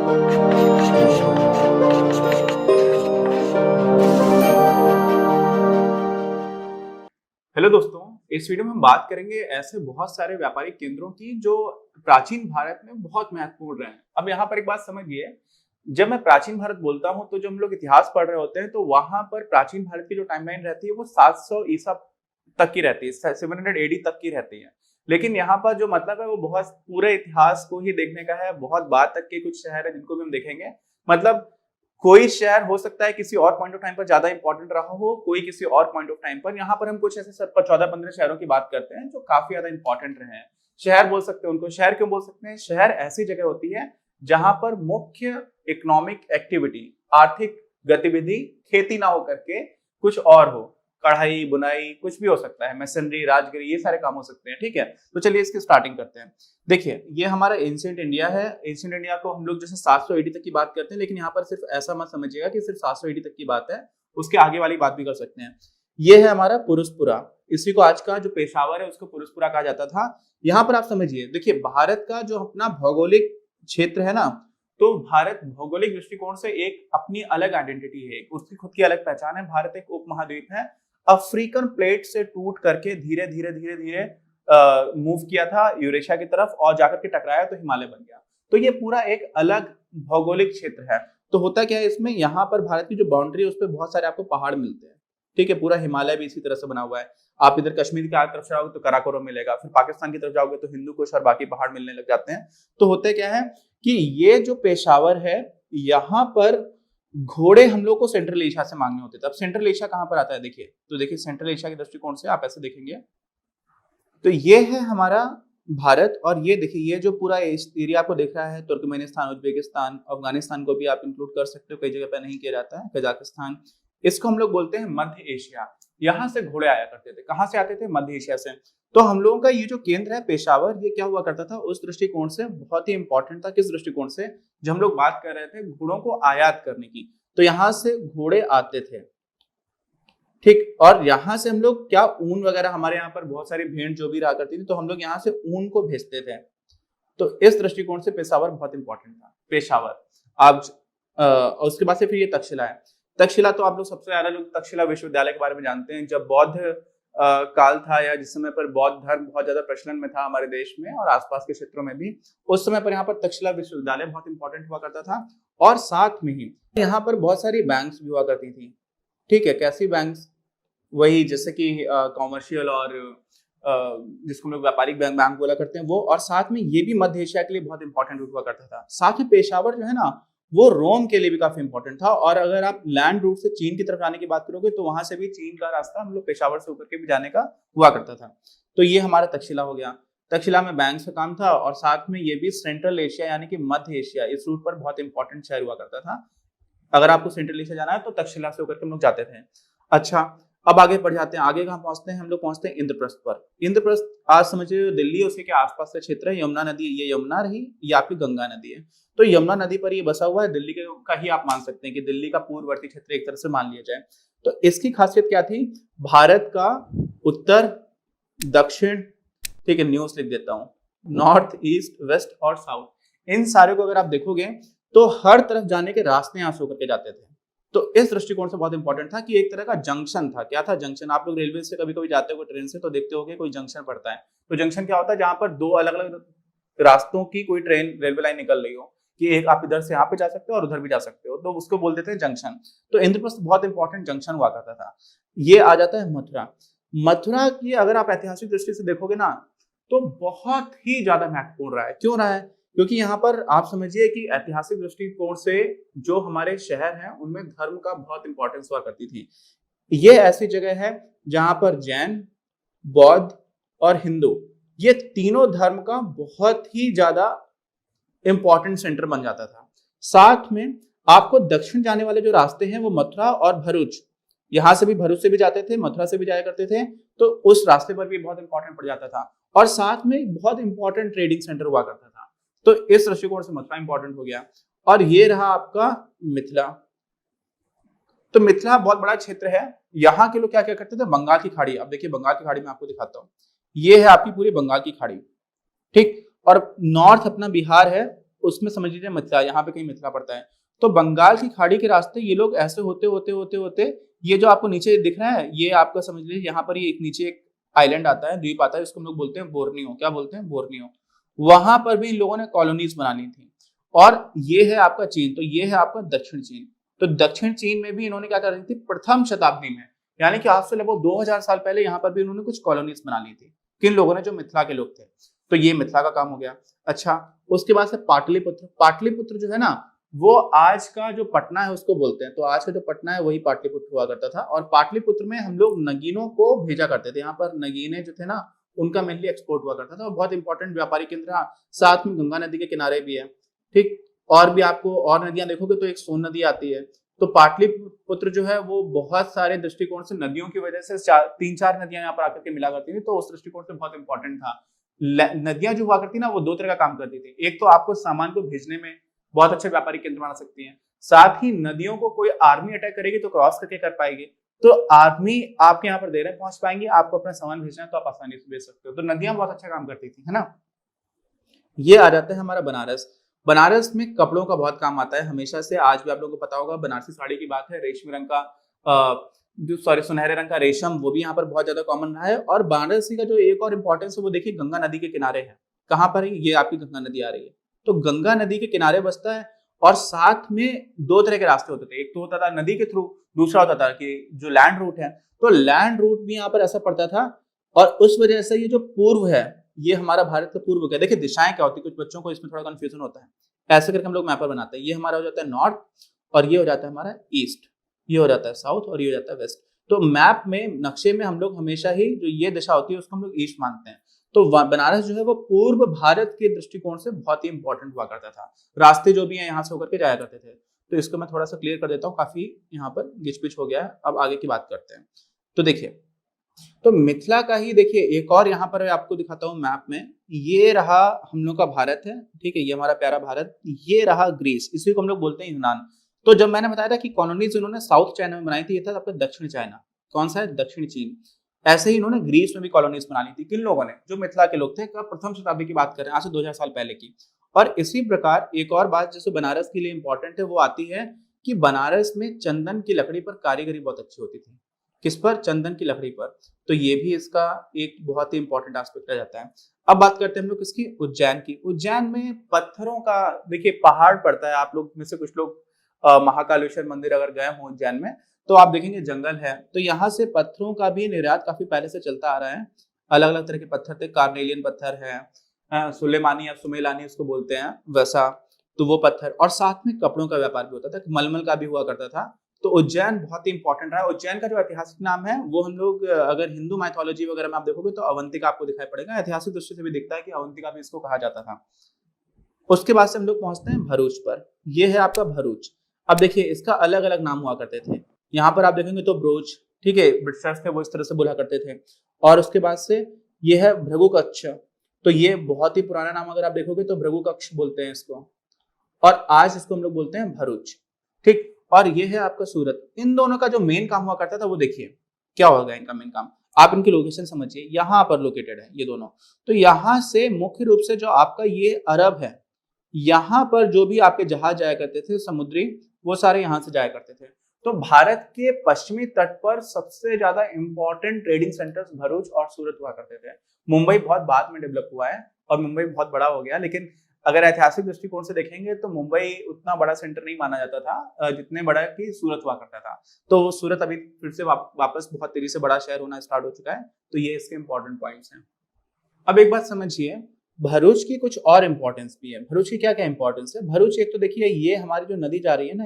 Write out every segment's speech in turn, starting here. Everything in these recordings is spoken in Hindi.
हेलो दोस्तों, इस वीडियो में हम बात करेंगे ऐसे बहुत सारे व्यापारिक केंद्रों की जो प्राचीन भारत में बहुत महत्वपूर्ण रहे हैं। अब यहाँ पर एक बात समझिए, जब मैं प्राचीन भारत बोलता हूँ तो जब हम लोग इतिहास पढ़ रहे होते हैं तो वहां पर प्राचीन भारत की जो टाइमलाइन रहती है वो 700 ईसा तक की रहती है, 700 एडी तक की रहती है। लेकिन यहाँ पर जो मतलब है वो बहुत पूरे इतिहास को ही देखने का है, बहुत बाद तक के कुछ शहर है जिनको भी हम देखेंगे। मतलब कोई शहर हो सकता है किसी और पॉइंट ऑफ टाइम पर ज्यादा इंपॉर्टेंट रहा हो, कोई किसी और पॉइंट ऑफ टाइम पर। यहाँ पर हम कुछ ऐसे 14-15 शहरों की बात करते हैं जो काफी ज्यादा इंपॉर्टेंट रहे हैं। शहर बोल सकते हैं उनको। शहर क्यों बोल सकते हैं? शहर ऐसी जगह होती है जहां पर मुख्य इकोनॉमिक एक्टिविटी, आर्थिक गतिविधि खेती ना हो करके कुछ और हो। कढ़ाई बुनाई कुछ भी हो सकता है, मशीनरी, राजगिरी, ये सारे काम हो सकते हैं। ठीक है, तो चलिए इसकी स्टार्टिंग करते हैं। देखिए, ये हमारा एंशिएंट इंडिया है। एंशिएंट इंडिया को हम लोग जैसे 700 एडी तक की बात करते हैं, लेकिन यहाँ पर सिर्फ ऐसा मत समझिएगा कि सिर्फ 700 एडी तक की बात है, उसके आगे वाली बात भी कर सकते हैं। ये है हमारा पुरुषपुरा। इसी को आज का जो पेशावर है उसको पुरुषपुरा कहा जाता था। यहाँ पर आप समझिए, देखिए भारत का जो अपना भौगोलिक क्षेत्र है ना, तो भारत भौगोलिक दृष्टिकोण से एक अपनी अलग आइडेंटिटी है, उसकी खुद की अलग पहचान है। भारत एक उपमहाद्वीप है। अफ्रीकन प्लेट से टूट करके धीरे धीरे धीरे धीरे मूव किया था यूरेशिया की तरफ और जाकर के टकराया तो हिमालय बन गया। तो ये पूरा एक अलग भौगोलिक क्षेत्र है। तो होता क्या है इसमें, यहाँ पर भारत की जो बाउंड्री है उस पर बहुत सारे आपको पहाड़ मिलते हैं। ठीक है, पूरा हिमालय भी इसी तरह से बना हुआ है। आप इधर कश्मीर की तरफ जाओगे तो कराकोरम मिलेगा, फिर पाकिस्तान की तरफ जाओगे तो हिंदू कुश और बाकी पहाड़ मिलने लग जाते हैं। तो होते क्या है कि ये जो पेशावर है, यहाँ पर घोड़े हम लोग को सेंट्रल एशिया से मांगने होते थे। अब सेंट्रल एशिया कहाँ पर आता है देखिए, तो देखिए सेंट्रल एशिया के दृष्टिकोण से आप ऐसे देखेंगे तो ये है हमारा भारत। और ये देखिए, ये जो पूरा एरिया आपको दिख रहा है, तुर्कमेनिस्तान, उज्बेकिस्तान, अफगानिस्तान को भी आप इंक्लूड कर सकते हो, कई जगह पर नहीं किया जाता है, कजाकिस्तान, इसको हम लोग बोलते हैं मध्य एशिया। यहाँ से घोड़े आया करते थे। कहाँ से आते थे? मध्य एशिया से। तो हम लोगों का ये जो केंद्र है पेशावर, ये क्या हुआ करता था उस दृष्टिकोण से बहुत ही इंपॉर्टेंट था। किस दृष्टिकोण से? जब हम लोग बात कर रहे थे घोड़ों को आयात करने की, तो यहाँ से घोड़े आते थे। ठीक, और यहाँ से हम लोग क्या, ऊन वगैरह, हमारे यहाँ पर बहुत सारी भेड़ जो भी रहा करती थी, तो हम लोग यहाँ से ऊन को भेजते थे। तो इस दृष्टिकोण से पेशावर बहुत इंपॉर्टेंट था। पेशावर। अब उसके बाद से फिर ये तक्षशिला है। तक्षशिला तो आप लोग सबसे ज्यादा लोग तक्षशिला विश्वविद्यालय के बारे में जानते हैं। जब बौद्ध काल था, या जिस समय पर बौद्ध धर्म बहुत ज्यादा प्रचलन में था हमारे देश में और आसपास के क्षेत्रों में भी, उस समय पर यहाँ पर तक्षशिला विश्वविद्यालय बहुत इंपॉर्टेंट हुआ करता था। और साथ में ही यहाँ पर बहुत सारी बैंक्स भी हुआ करती थी। ठीक है, कैसी बैंक्स? वही जैसे कि कॉमर्शियल और जिसको हम लोग व्यापारिक बैंक बोला करते हैं वो। और साथ में ये भी मध्य एशिया के लिए बहुत इंपॉर्टेंट हुआ करता था। साथ ही पेशावर जो है ना, वो रोम के लिए भी काफी इंपॉर्टेंट था। और अगर आप लैंड रूट से चीन की तरफ जाने की बात करोगे तो वहां से भी चीन का रास्ता हम लोग पेशावर से होकर के भी जाने का हुआ करता था। तो ये हमारा तक्षशिला हो गया। तक्षशिला में बैंक्स का काम था और साथ में ये भी सेंट्रल एशिया यानी कि मध्य एशिया, इस रूट पर बहुत इंपॉर्टेंट शहर हुआ करता था। अगर आपको सेंट्रल एशिया जाना है तो तक्षशिला से होकर के हम लोग जाते थे। अच्छा, अब आगे बढ़ जाते हैं। आगे कहाँ पहुंचते हैं हम लोग? पहुंचते हैं इंद्रप्रस्थ पर। इंद्रप्रस्थ आज समझिए दिल्ली उसी के आसपास का क्षेत्र है। यमुना नदी, ये यमुना रही, ये आपकी गंगा नदी है। तो यमुना नदी पर ये बसा हुआ है। दिल्ली का ही आप मान सकते हैं कि दिल्ली का पूर्ववर्ती क्षेत्र एक तरह से मान लिया जाए। तो इसकी खासियत क्या थी? भारत का उत्तर, दक्षिण, ठीक है, न्यूज लिख देता हूँ, नॉर्थ, ईस्ट, वेस्ट और साउथ, इन सारे को अगर आप देखोगे तो हर तरफ जाने के रास्ते यहाँ से होकर के जाते थे। तो इस दृष्टिकोण से बहुत इंपॉर्टेंट था कि एक तरह का जंक्शन था। क्या था? जंक्शन। आप लोग रेलवे से कभी कभी जाते हो ट्रेन से तो देखते होगे कोई जंक्शन पड़ता है। तो जंक्शन क्या होता है? जहां पर दो अलग अलग रास्तों की कोई ट्रेन, रेलवे लाइन निकल रही हो, कि एक आप इधर से यहाँ पे जा सकते हो और उधर भी जा सकते हो, तो उसको बोल देते हैं जंक्शन। तो इंद्रप्रस्थ बहुत इंपॉर्टेंट जंक्शन हुआ करता था। ये आ जाता है मथुरा। मथुरा की अगर आप ऐतिहासिक दृष्टि से देखोगे ना, तो बहुत ही ज्यादा महत्वपूर्ण रहा है। क्यों रहा है? क्योंकि यहाँ पर आप समझिए कि ऐतिहासिक दृष्टिकोण से जो हमारे शहर हैं उनमें धर्म का बहुत इंपॉर्टेंस हुआ करती थी। ये ऐसी जगह है जहां पर जैन, बौद्ध और हिंदू, ये तीनों धर्म का बहुत ही ज्यादा इंपॉर्टेंट सेंटर बन जाता था। साथ में आपको दक्षिण जाने वाले जो रास्ते हैं वो मथुरा और भरूच, यहां से भी, भरूच से भी जाते थे, मथुरा से भी जाया करते थे, तो उस रास्ते पर भी बहुत इंपॉर्टेंट पड़ जाता था। और साथ में बहुत इंपॉर्टेंट ट्रेडिंग सेंटर हुआ करता था। तो इस दृष्टिकोण से मथुरा इंपॉर्टेंट हो गया। और ये रहा आपका मिथिला। तो मिथिला बहुत बड़ा क्षेत्र है। यहाँ के लोग क्या क्या करते थे? बंगाल की खाड़ी। अब देखिए बंगाल की खाड़ी में आपको दिखाता हूँ, ये है आपकी पूरी बंगाल की खाड़ी। ठीक, और नॉर्थ अपना बिहार है, उसमें समझ लीजिए मिथिला, यहाँ पे कहीं मिथिला पड़ता है। तो बंगाल की खाड़ी के रास्ते ये लोग ऐसे होते होते होते होते ये जो आपको नीचे दिख रहा है, ये आपका समझ लीजिए यहाँ पर ये एक नीचे एक आइलैंड आता है, द्वीप आता है, इसको हम लोग बोलते हैं बोर्नियो। क्या बोलते हैं? बोर्नियो। वहां पर भी इन लोगों ने कॉलोनीज बना ली थी। और ये है आपका चीन, तो ये है आपका दक्षिण चीन। तो दक्षिण चीन में भी इन्होंने क्या कर दी थी प्रथम शताब्दी में, यानी कि आज से लगभग 2000 साल पहले यहाँ पर भी इन्होंने कुछ कॉलोनीज बना ली थी। किन लोगों ने? जो मिथिला के लोग थे। तो ये मिथिला का काम हो गया। अच्छा, उसके बाद से पाटलिपुत्र। पाटलिपुत्र जो है ना, वो आज का जो पटना है उसको बोलते हैं। तो आज का जो पटना है वही पाटलिपुत्र हुआ करता था। और पाटलिपुत्र में हम लोग नगीनों को भेजा करते थे। यहाँ पर नगीने जो थे ना, उनका मेनली एक्सपोर्ट हुआ करता था। और बहुत इंपॉर्टेंट व्यापारिक केंद्र था। साथ में गंगा नदी के किनारे भी है। ठीक। और भी आपको और नदियां देखोगे तो एक सोन नदी आती है। तो पाटलिपुत्र जो है वो बहुत सारे दृष्टिकोण से नदियों की वजह से 3-4 नदियां यहाँ पर आकर के मिला करती थी। तो उस दृष्टिकोण से बहुत इंपॉर्टेंट था। नदियां जो हुआ करती ना, वो दो तरह का काम करती थी। एक तो आपको सामान को भेजने में बहुत अच्छे व्यापारिक केंद्र बना सकती हैं। साथ ही नदियों को कोई आर्मी अटैक करेगी तो क्रॉस करके कर पाएगी। तो आर्मी आपके यहाँ पर देर में पहुंच पाएंगे, आपको अपना सामान भेजना है तो आप आसानी से भेज सकते हो। तो नदियां बहुत अच्छा काम करती थी, है ना। ये आ जाता है हमारा बनारस। बनारस में कपड़ों का बहुत काम आता है हमेशा से। आज भी आप लोगों को पता होगा, बनारसी साड़ी की बात है, रेशमी रंग का सुनहरे रंग का रेशम, वो भी यहाँ पर बहुत ज्यादा कॉमन रहा है। और बनारसी का जो एक और इम्पोर्टेंस है वो देखिए गंगा नदी के किनारे है। कहाँ पर है? ये आपकी गंगा नदी आ रही है, तो गंगा नदी के किनारे बसता है। और साथ में दो तरह के रास्ते होते थे, एक तो होता था नदी के थ्रू, दूसरा होता था कि जो लैंड रूट है। तो लैंड रूट भी यहाँ पर ऐसा पड़ता था। और उस वजह से ये जो पूर्व है, ये हमारा भारत का पूर्व क्या, देखिए दिशाएं क्या होती है, कुछ बच्चों को इसमें थोड़ा कंफ्यूजन होता है। ऐसे करके हम लोग मैपर बनाते हैं। ये हमारा हो जाता है नॉर्थ, और ये हो जाता है हमारा ईस्ट, ये हो जाता है साउथ, और ये हो जाता है वेस्ट। तो मैप में, नक्शे में हम लोग हमेशा ही जो ये दिशा होती है उसको हम लोग ईस्ट मानते हैं। तो बनारस जो है वो पूर्व भारत के दृष्टिकोण से बहुत ही इंपॉर्टेंट हुआ करता था। रास्ते जो भी है यहाँ से होकर के जाया करते थे। तो इसको मैं थोड़ा सा क्लियर कर देता हूँ, काफी यहाँ पर गिचपिच हो गया है। अब आगे की बात करते हैं। तो देखिए, तो मिथिला का ही देखिए एक और यहाँ पर आपको दिखाता हूँ मैप में। ये रहा हम लोग का भारत है, ठीक है, ये हमारा प्यारा भारत। ये रहा ग्रीस, इसी को हम लोग बोलते हैं यूनान। तो जब मैंने बताया था कि कॉलोनीज इन्होंने साउथ चाइना में बनाई थी, ये था आपका दक्षिण चाइना। कौन सा है? दक्षिण चीन। ऐसे ही इन्होंने ग्रीस में भी कॉलोनीज बना ली थी। किन लोगों ने? जो मिथिला के लोग थे। प्रथम शताब्दी की बात कर रहे हैं, आज से 2000 साल पहले की। और इसी प्रकार एक और बात जैसे बनारस के लिए इंपॉर्टेंट है वो आती है कि बनारस में चंदन की लकड़ी पर कारीगरी बहुत अच्छी होती थी। किस पर? चंदन की लकड़ी पर। तो ये भी इसका एक बहुत ही इंपॉर्टेंट एस्पेक्ट रह जाता है। अब बात करते हैं हम लोग किसकी? उज्जैन की। उज्जैन में पत्थरों का देखिए पहाड़ पड़ता है। आप लोग में से कुछ लोग महाकालेश्वर मंदिर अगर गए हो उज्जैन में, तो आप देखेंगे जंगल है। तो यहाँ से पत्थरों का भी निर्यात काफी पहले से चलता आ रहा है। अलग अलग तरह के पत्थर थे, कार्नेलियन पत्थर है, सुलेमानी या सुमेलानी उसको बोलते हैं, वैसा। तो वो पत्थर, और साथ में कपड़ों का व्यापार भी होता था, मलमल का भी हुआ करता था। तो उज्जैन बहुत ही इंपॉर्टेंट रहा है। उज्जैन का जो ऐतिहासिक नाम है वो हम लोग अगर हिंदू माइथोलॉजी वगैरह में आप देखोगे तो अवंतिका आपको दिखाई पड़ेगा। ऐतिहासिक दृष्टि से भी दिखता है कि अवंतिका भी इसको कहा जाता था। उसके बाद से हम लोग पहुंचते हैं भरूच पर। ये है आपका भरूच। अब देखिए इसका अलग अलग नाम हुआ करते थे। यहाँ पर आप देखेंगे तो ब्रोच, ठीक है, ब्रिटिशर्स थे वो इस तरह से बोला करते थे। और उसके बाद से ये है भृगुकक्ष। तो ये बहुत ही पुराना नाम अगर आप देखोगे तो भृगुकक्ष बोलते हैं इसको। और आज इसको हम लोग बोलते हैं भरूच, ठीक। और ये है आपका सूरत। इन दोनों का जो मेन काम हुआ करता था वो देखिए क्या होगा इनका मेन काम। आप इनकी लोकेशन समझिए, यहाँ पर लोकेटेड है ये दोनों। तो यहाँ से मुख्य रूप से जो आपका ये अरब है, यहाँ पर जो भी आपके जहाज जाया करते थे समुद्री, वो सारे यहाँ से जाया करते थे। तो भारत के पश्चिमी तट पर सबसे ज्यादा इंपॉर्टेंट ट्रेडिंग सेंटर्स भरूच और सूरत हुआ करते थे। मुंबई बहुत बाद में डेवलप हुआ है और मुंबई बहुत बड़ा हो गया, लेकिन अगर ऐतिहासिक दृष्टिकोण से देखेंगे तो मुंबई उतना बड़ा सेंटर नहीं माना जाता था जितने बड़ा कि सूरत हुआ करता था। तो सूरत अभी फिर से वापस बहुत तेजी से बड़ा शहर होना स्टार्ट हो चुका है। तो ये इसके इंपॉर्टेंट पॉइंट्स हैं। अब एक बात समझिए, भरूच की कुछ और इंपॉर्टेंस भी है। भरूच की क्या क्या इंपॉर्टेंस है? भरूच एक तो देखिए ये हमारी जो नदी जा रही है ना,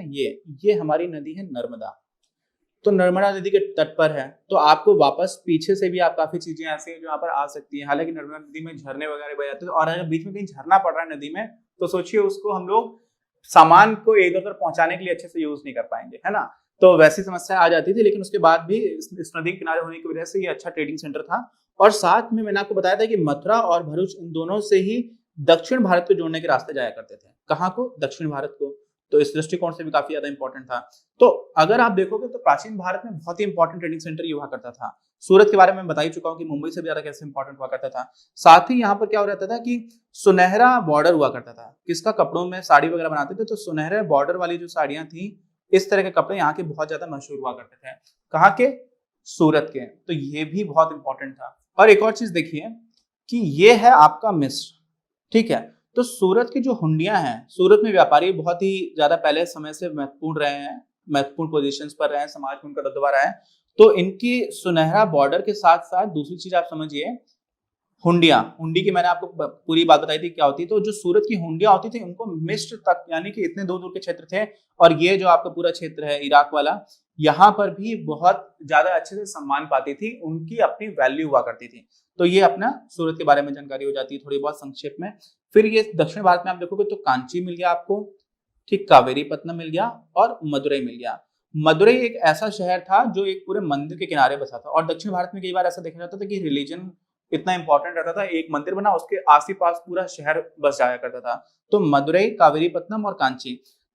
ये हमारी नदी है नर्मदा। तो नर्मदा नदी के तट पर है। तो आपको वापस पीछे से भी आप काफी चीजें ऐसी हैं जो यहाँ पर आ सकती हैं। हालांकि नर्मदा नदी में झरने वगैरह बह जाते हैं, और अगर बीच में कहीं झरना पड़ रहा है नदी में, तो सोचिए उसको हम लोग सामान को इधर उधर पहुंचाने के लिए अच्छे से यूज नहीं कर पाएंगे, है ना। तो वैसी समस्या आ जाती थी, लेकिन उसके बाद भी इस नदी के किनारे होने की वजह से ये अच्छा ट्रेडिंग सेंटर था। और साथ में मैंने आपको बताया था कि मथुरा और भरूच इन दोनों से ही दक्षिण भारत को जोड़ने के रास्ते जाया करते थे। कहाँ को? दक्षिण भारत को। तो इस दृष्टिकोण से भी काफी ज्यादा इंपॉर्टेंट था। तो अगर आप देखोगे तो प्राचीन भारत में बहुत ही इंपॉर्टेंट ट्रेडिंग सेंटर ये हुआ करता था। सूरत के बारे में बता ही चुका हूँ कि मुंबई से भी ज्यादा कैसे इंपॉर्टेंट हुआ करता था। साथ ही यहाँ पर क्या हो रहता था कि सुनहरा बॉर्डर हुआ करता था। किसका? कपड़ों में साड़ी वगैरह बनाते थे, तो सुनहरे बॉर्डर वाली जो साड़ियां थी, इस तरह के कपड़े यहाँ के बहुत ज्यादा मशहूर हुआ करते थे। कहाँ के? सूरत के। तो ये भी बहुत इंपॉर्टेंट था। और एक और चीज देखिए कि ये है आपका मिस्र, ठीक है। तो सूरत की जो हुंडियां हैं, सूरत में व्यापारी बहुत ही ज्यादा पहले समय से महत्वपूर्ण रहे हैं, महत्वपूर्ण पोजीशंस पर रहे हैं, समाज में उनका दबदबा रहा है। तो इनकी सुनहरा बॉर्डर के साथ साथ दूसरी चीज आप समझिए, हुंडियां। हुंडी की मैंने आपको पूरी बात बताई थी क्या होती है। तो जो सूरत की हुंडियां होती थी, उनको मिस्र तक, यानी कि इतने दूर दूर के क्षेत्र थे, और ये जो आपका पूरा क्षेत्र है इराक वाला, यहाँ पर भी बहुत ज्यादा अच्छे से सम्मान पाती थी, उनकी अपनी वैल्यू हुआ करती थी। तो ये अपना सूरत के बारे में जानकारी हो जाती है थोड़ी बहुत संक्षेप में। फिर ये दक्षिण भारत में आप देखोगे तो कांची मिल गया आपको, ठीक, कावेरीपत्तनम मिल गया और मदुरई मिल गया। मदुरई एक ऐसा शहर था जो एक पूरे मंदिर के किनारे बसा था। और दक्षिण भारत में कई बार ऐसा देखा जाता था कि रिलीजन इतना इंपॉर्टेंट रहता था, एक मंदिर बना उसके आस पूरा शहर बस जाया करता था। तो मदुरई, कावेरीपत्तनम और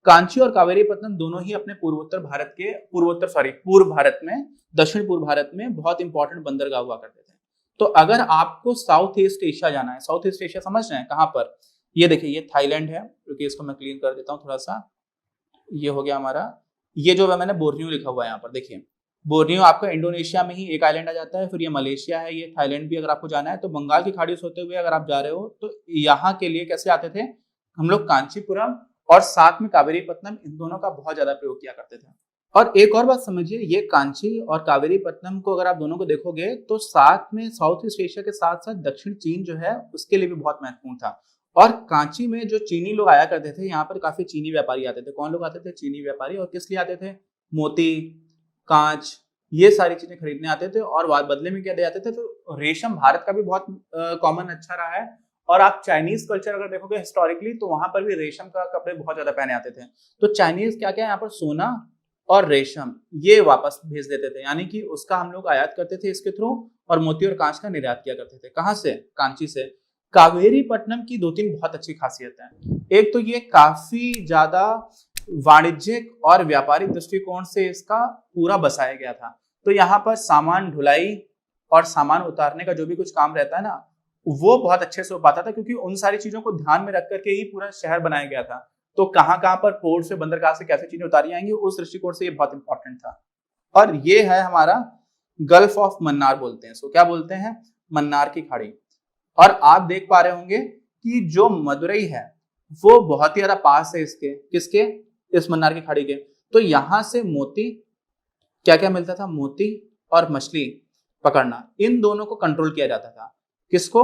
कांची और कावेरीपत्तनम दोनों ही अपने पूर्व भारत में, दक्षिण पूर्व भारत में बहुत इंपॉर्टेंट बंदरगाह हुआ करते थे। तो अगर आपको साउथ ईस्ट एशिया जाना है, साउथ ईस्ट एशिया समझ रहे हैं कहां पर? ये देखिए, ये थाईलैंड है, क्योंकि इसको मैं क्लीन कर देता हूं थोड़ा सा। ये हो गया हमारा, ये जो मैंने बोर्नियो लिखा हुआ है यहाँ पर देखिए, बोर्नियो आपका इंडोनेशिया में ही एक आइलैंड आ जाता है। फिर ये मलेशिया है, ये थाईलैंड भी अगर आपको जाना है तो बंगाल की खाड़ी से होते हुए अगर आप जा रहे हो तो यहाँ के लिए कैसे आते थे हम लोग? कांचीपुरम और साथ में कावेरीपत्तनम, इन दोनों का बहुत ज्यादा प्रयोग किया करते थे। और एक और बात समझिए, ये कांची और कावेरीपत्तनम को अगर आप दोनों को देखोगे तो साथ में साउथ ईस्ट एशिया के साथ साथ दक्षिण चीन जो है उसके लिए भी बहुत महत्वपूर्ण था। और कांची में जो चीनी लोग आया करते थे, यहाँ पर काफी चीनी व्यापारी आते थे। कौन लोग आते थे? चीनी व्यापारी। और किस लिए आते थे? मोती, कांच, ये सारी चीजें खरीदने आते थे। और बदले में क्या दे जाते थे? तो रेशम भारत का भी बहुत कॉमन अच्छा रहा है। और आप चाइनीज कल्चर अगर देखोगे हिस्टोरिकली, तो वहां पर भी रेशम का कपड़े बहुत ज्यादा पहने आते थे। तो चाइनीज क्या क्या यहाँ पर सोना और रेशम ये वापस भेज देते थे, यानी कि उसका हम लोग आयात करते थे इसके थ्रू, और मोती और कांच का निर्यात किया करते थे। कहां से? कांची से। कावेरीपत्तनम की दो तीन बहुत अच्छी खासियत है। एक तो ये काफी ज्यादा वाणिज्यिक और व्यापारिक दृष्टिकोण से इसका पूरा बसाया गया था। तो यहाँ पर सामान ढुलाई और सामान उतारने का जो भी कुछ काम रहता है ना, वो बहुत अच्छे से हो पाता था, क्योंकि उन सारी चीजों को ध्यान में रख करके ही पूरा शहर बनाया गया था। तो कहाँ कहाँ पर पोर्ट से, बंदरगाह से कैसे चीजें उतारी जाएंगी, उस दृष्टिकोण से ये बहुत इंपॉर्टेंट था। और ये है हमारा गल्फ ऑफ मन्नार बोलते हैं इसको। क्या बोलते हैं? मन्नार की खाड़ी। और आप देख पा रहे होंगे कि जो मदुरई है वो बहुत ही ज्यादा पास है इसके, किसके? इस मन्नार की खाड़ी के। तो यहां से मोती, क्या क्या मिलता था? मोती और मछली पकड़ना, इन दोनों को कंट्रोल किया जाता था। किसको?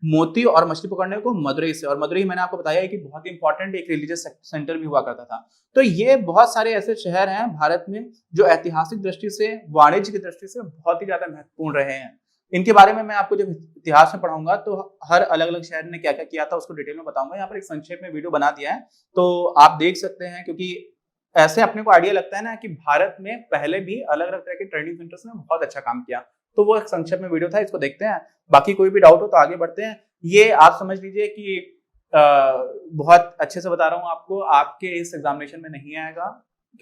मोती और मछली पकड़ने को मदुरई से। और मदुरई मैंने आपको बताया है कि बहुत इंपॉर्टेंट एक रिलीजियस सेंटर भी हुआ करता था। तो ये बहुत सारे ऐसे शहर हैं भारत में जो ऐतिहासिक दृष्टि से, वाणिज्य की दृष्टि से बहुत ही ज्यादा महत्वपूर्ण रहे हैं। इनके बारे में मैं आपको जब इतिहास में पढ़ाऊंगा तो हर अलग अलग शहर ने क्या क्या किया था उसको डिटेल में बताऊंगा। यहाँ पर एक संक्षेप में वीडियो बना दिया है, तो आप देख सकते हैं। क्योंकि ऐसे अपने को आइडिया लगता है ना कि भारत में पहले भी अलग अलग तरह के ट्रेडिंग सेंटर्स ने बहुत अच्छा काम किया। तो वो एक संक्षेप में वीडियो था, इसको देखते हैं। बाकी कोई भी डाउट हो तो आगे बढ़ते हैं। ये आप समझ लीजिए कि बहुत अच्छे से बता रहा हूँ आपको, आपके इस एग्जामिनेशन में नहीं आएगा,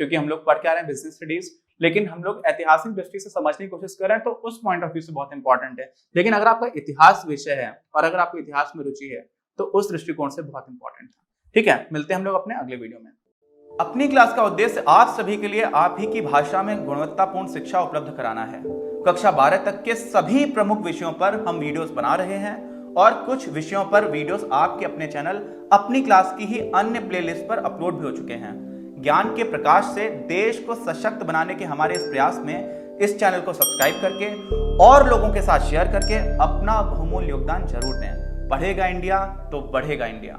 क्योंकि हम लोग पढ़ के आ रहे हैं बिजनेस स्टडीज, लेकिन हम लोग ऐतिहासिक दृष्टि से समझने की कोशिश कर रहे हैं, तो उस पॉइंट ऑफ व्यू से बहुत इंपॉर्टेंट है। लेकिन अगर आपका इतिहास विषय है और अगर आपको इतिहास में रुचि है तो उस दृष्टिकोण से बहुत इंपॉर्टेंट है। ठीक है, मिलते हैं हम लोग अपने अगले वीडियो में। अपनी क्लास का उद्देश्य आप सभी के लिए आप ही की भाषा में गुणवत्तापूर्ण शिक्षा उपलब्ध कराना है। कक्षा 12 तक के सभी प्रमुख विषयों पर हम वीडियोस बना रहे हैं, और कुछ विषयों पर वीडियोस आपके अपने चैनल अपनी क्लास की ही अन्य प्लेलिस्ट पर अपलोड भी हो चुके हैं। ज्ञान के प्रकाश से देश को सशक्त बनाने के हमारे इस प्रयास में इस चैनल को सब्सक्राइब करके और लोगों के साथ शेयर करके अपना बहुमूल्य योगदान जरूर दें। पढ़ेगा इंडिया तो बढ़ेगा इंडिया।